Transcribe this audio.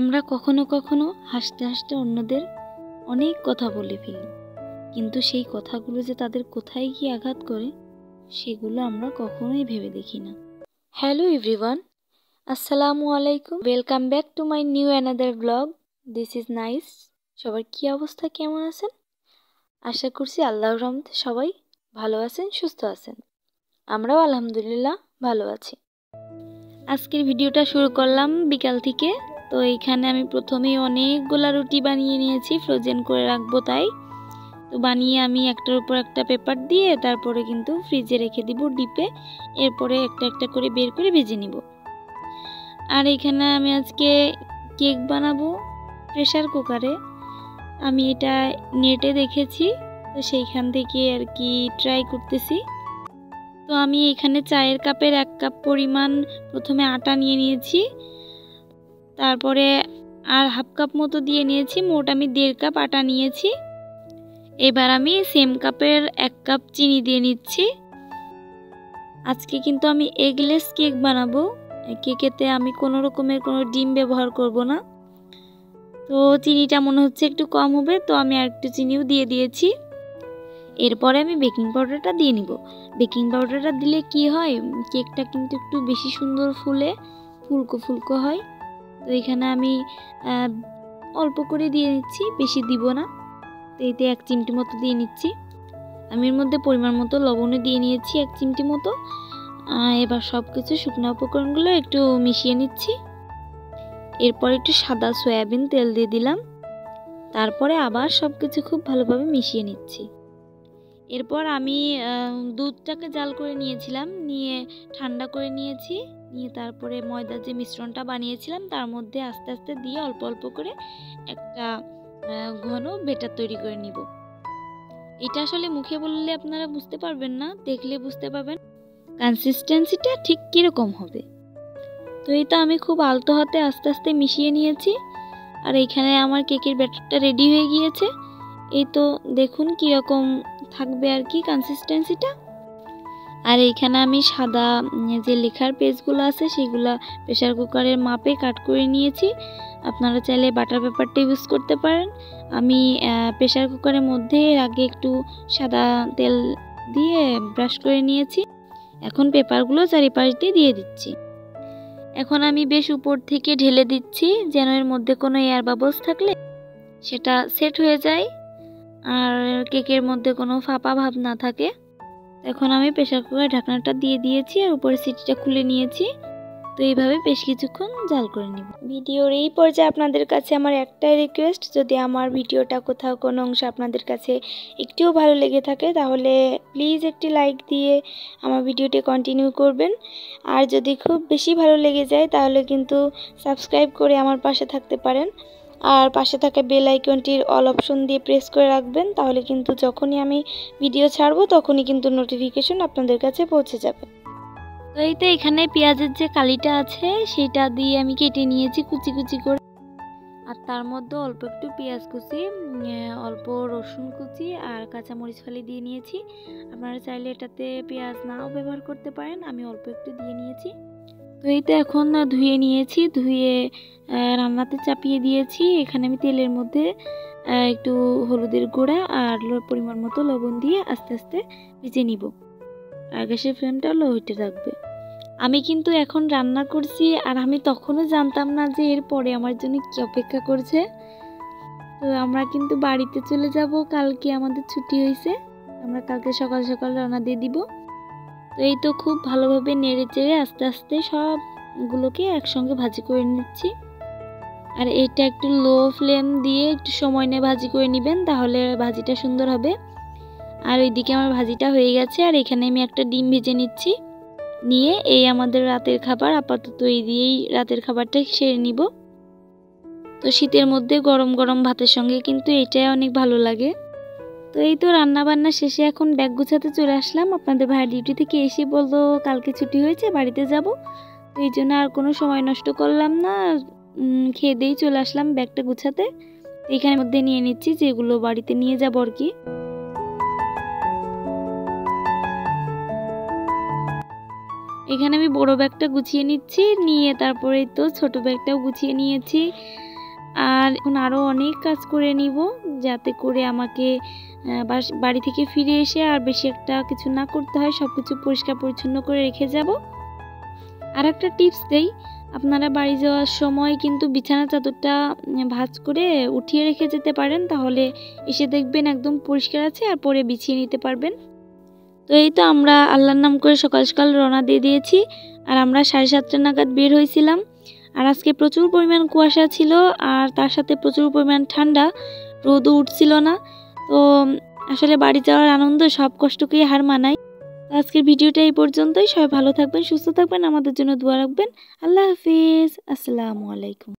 আমরা কখনো কখনো হাসতে হাসতে অন্যদের অনেক কথা বলে ফেলি, কিন্তু সেই কথাগুলো যে তাদের কোথায় গিয়ে আঘাত করে সেগুলো আমরা কখনোই ভেবে দেখি না। হ্যালো এভরিওয়ান, আসসালামু আলাইকুম, welcome back to my new another blog. This is nice. সবার কী অবস্থা, কেমন আছেন? আশা করছি আল্লাহর রহমতে সবাই ভালো আছেন, সুস্থ আছেন। আমরাও আলহামদুলিল্লাহ ভালো আছি। আজকের ভিডিওটা শুরু করলাম বিকাল থেকে। তো এইখানে আমি প্রথমেই অনেকগুলা রুটি বানিয়ে নিয়েছি, ফ্রোজেন করে রাখবো তাই। তো বানিয়ে আমি একটার উপর একটা পেপার দিয়ে তারপরে কিন্তু ফ্রিজে রেখে দিব ডিপে। এরপরে একটা একটা করে বের করে ভেজে নিব। আর এখানে আমি আজকে কেক বানাবো প্রেসার কুকারে। আমি এটা নেটে দেখেছি, তো সেইখান থেকে আর কি ট্রাই করতেছি। তো আমি এখানে চায়ের কাপের 1 কাপ পরিমাণ প্রথমে আটা নিয়ে নিয়েছি, তারপরে আর 1/2 কাপ মতো দিয়ে নিয়েছি, মোট আমি 1.5 কাপ আটা নিয়েছি। এবার আমি সেম কাপের 1 কাপ চিনি দিয়ে নিচ্ছি। আজকে কিন্তু আমি এগলেস কেক বানাবো। কেকেতে আমি কোনো রকমের কোনো ডিম ব্যবহার করব না। তো চিনিটা মনে হচ্ছে একটু কম হবে, তো আমি আর একটু চিনিও দিয়ে দিয়েছি। এরপরে আমি বেকিং পাউডারটা দিয়ে নিব। বেকিং পাউডারটা দিলে কি হয়, কেকটা কিন্তু একটু বেশি সুন্দর ফুলে, ফুলকো ফুলকো হয়। তো এখানে আমি অল্প করে দিয়ে নিচ্ছি, বেশি দিব না। তো এতে 1 চিমটি মতো দিয়ে নিচ্ছি। আমি এর মধ্যে পরিমাণ মতো লবণও দিয়ে নিয়েছি 1 চিমটি মতো। এবার সব কিছু শুকনো উপকরণগুলো একটু মিশিয়ে নিচ্ছি। এরপর একটু সাদা সয়াবিন তেল দিয়ে দিলাম। তারপরে আবার সব কিছু খুব ভালোভাবে মিশিয়ে নিচ্ছি। এরপর আমি দুধটাকে জাল করে নিয়েছিলাম, নিয়ে ঠান্ডা করে নিয়েছি। নিয়ে তারপরে ময়দার যে মিশ্রণটা বানিয়েছিলাম তার মধ্যে আস্তে আস্তে দিয়ে অল্প অল্প করে একটা ঘন ব্যাটার তৈরি করে নিব। এটা আসলে মুখে বললে আপনারা বুঝতে পারবেন না, দেখলে বুঝতে পারবেন কনসিস্টেন্সিটা ঠিক কীরকম হবে। তো এটা আমি খুব আলতো হাতে আস্তে আস্তে মিশিয়ে নিয়েছি। আর এইখানে আমার কেকের ব্যাটারটা রেডি হয়ে গিয়েছে। এই তো দেখুন কীরকম থাকবে আর কি কনসিস্টেন্সিটা। আর এইখানে আমি সাদা যে লেখার পেজগুলো আছে সেগুলো প্রেসার কুকারের মাপে কাট করে নিয়েছি। আপনারা চাইলে বাটার পেপারটা ইউজ করতে পারেন। আমি প্রেসার কুকারের মধ্যে আগে একটু সাদা তেল দিয়ে ব্রাশ করে নিয়েছি। এখন পেপারগুলো চারিপাশ দিয়ে দিচ্ছি। এখন আমি বেশ উপর থেকে ঢেলে দিচ্ছি, যেন এর মধ্যে কোনো এয়ার বাবলস থাকলে সেটা সেট হয়ে যায় আর কেকের মধ্যে কোনো ফাঁপা ভাব না থাকে। এখন আমি প্রেসার কুকারের ঢাকনাটা দিয়ে দিয়েছি আর উপরে সিটিটা খুলে নিয়েছি। তো এইভাবে বেশ কিছুক্ষণ জাল করে নিব। ভিডিওর এই পর্যায়ে আপনাদের কাছে আমার একটাই রিকোয়েস্ট, যদি আমার ভিডিওটা কোথাও কোনো অংশ আপনাদের কাছে একটুও ভালো লেগে থাকে তাহলে প্লিজ একটি লাইক দিয়ে আমার ভিডিওটি কন্টিনিউ করবেন। আর যদি খুব বেশি ভালো লেগে যায় তাহলে কিন্তু সাবস্ক্রাইব করে আমার পাশে থাকতে পারেন। আর পাশে থাকা বেল আইকনটির অল অপশন দিয়ে প্রেস করে রাখবেন, তাহলে কিন্তু যখনই আমি ভিডিও ছাড়বো তখনই কিন্তু নোটিফিকেশন আপনাদের কাছে পৌঁছে যাবে। তো এই তো এখানে পেঁয়াজের যে কালিটা আছে সেটা দিয়ে আমি কেটে নিয়েছি কুচি কুচি করে। আর তার মধ্যে অল্প একটু পেঁয়াজ কুচি, অল্প রসুন কুচি আর কাঁচামরিচ ফালি দিয়ে নিয়েছি। আপনারা চাইলে এটাতে পেঁয়াজ নাও ব্যবহার করতে পারেন, আমি অল্প একটু দিয়ে নিয়েছি। তো এই তো এখন ধুয়ে নিয়েছি, ধুয়ে রান্নাতে চাপিয়ে দিয়েছি। এখানে আমি তেলের মধ্যে একটু হলুদের গুঁড়া আর পরিমাণ মতো লবণ দিয়ে আস্তে আস্তে ভেজে নিব। আর গ্যাসের ফ্লেমটা লো হিটে রাখবে। আমি কিন্তু এখন রান্না করছি আর আমি তখনও জানতাম না যে এরপরে আমার জন্য কি অপেক্ষা করছে। তো আমরা কিন্তু বাড়িতে চলে যাব, কালকে আমাদের ছুটি হয়েছে। আমরা কালকে সকাল সকাল রান্না দিয়ে দিব। তো এই তো খুব ভালোভাবে নেড়ে চেড়ে আস্তে আস্তে সবগুলোকে একসঙ্গে ভাজি করে নিচ্ছি। আর এটা একটু লো ফ্লেম দিয়ে একটু সময় নিয়ে ভাজি করে নেবেন, তাহলে ভাজিটা সুন্দর হবে। আর ওইদিকে আমার ভাজিটা হয়ে গেছে। আর এখানে আমি একটা ডিম ভেজে নিচ্ছি, নিয়ে এই আমাদের রাতের খাবার, আপাতত এই দিয়েই রাতের খাবারটা সেরে নিব। তো শীতের মধ্যে গরম গরম ভাতের সঙ্গে কিন্তু এটাই অনেক ভালো লাগে। তো এই তো রান্না বান্না শেষে এখন ব্যাগ গুছাতে চলে আসলাম। আপনাদের ভাই ডিউটি থেকে এসে বললো কালকে ছুটি হয়েছে, বাড়িতে যাব। তো এই জন্য আর কোনো সময় নষ্ট করলাম না, খেয়ে দিয়েই চলে আসলাম ব্যাগটা গুছাতে। এইখানের মধ্যে নিয়ে নিচ্ছি যেগুলো বাড়িতে নিয়ে যাবো আর কি। এখানে আমি বড় ব্যাগটা গুছিয়ে নিচ্ছি, নিয়ে তারপরে তো ছোট ব্যাগটাও গুছিয়ে নিয়েছি। আর এখন আরও অনেক কাজ করে নিব, যাতে করে আমাকে বাড়ি থেকে ফিরে এসে আর বেশি একটা কিছু না করতে হয়, সব কিছু পরিষ্কার পরিচ্ছন্ন করে রেখে যাব। আর একটা টিপস দেই, আপনারা বাড়ি যাওয়ার সময় কিন্তু বিছানা চাদরটা ভাঁজ করে উঠিয়ে রেখে যেতে পারেন, তাহলে এসে দেখবেন একদম পরিষ্কার আছে আর পরে বিছিয়ে নিতে পারবেন। তো এই তো আমরা আল্লাহর নাম করে সকাল সকাল রওনা দিয়ে দিয়েছি। আর আমরা 7:30 নাগাদ বের হয়েছিলাম। আর আজকে প্রচুর পরিমাণ কুয়াশা ছিল, আর তার সাথে প্রচুর পরিমাণ ঠান্ডা, রোদও উঠছিল না। তো আসলে বাড়ি যাওয়ার আনন্দ সব কষ্টকেই হার মানায়। আজকের ভিডিওটা এই পর্যন্তই। সবাই ভালো থাকবেন, সুস্থ থাকবেন, আমাদের জন্য দোয়া রাখবেন। আল্লাহ হাফিজ, আসসালামু আলাইকুম।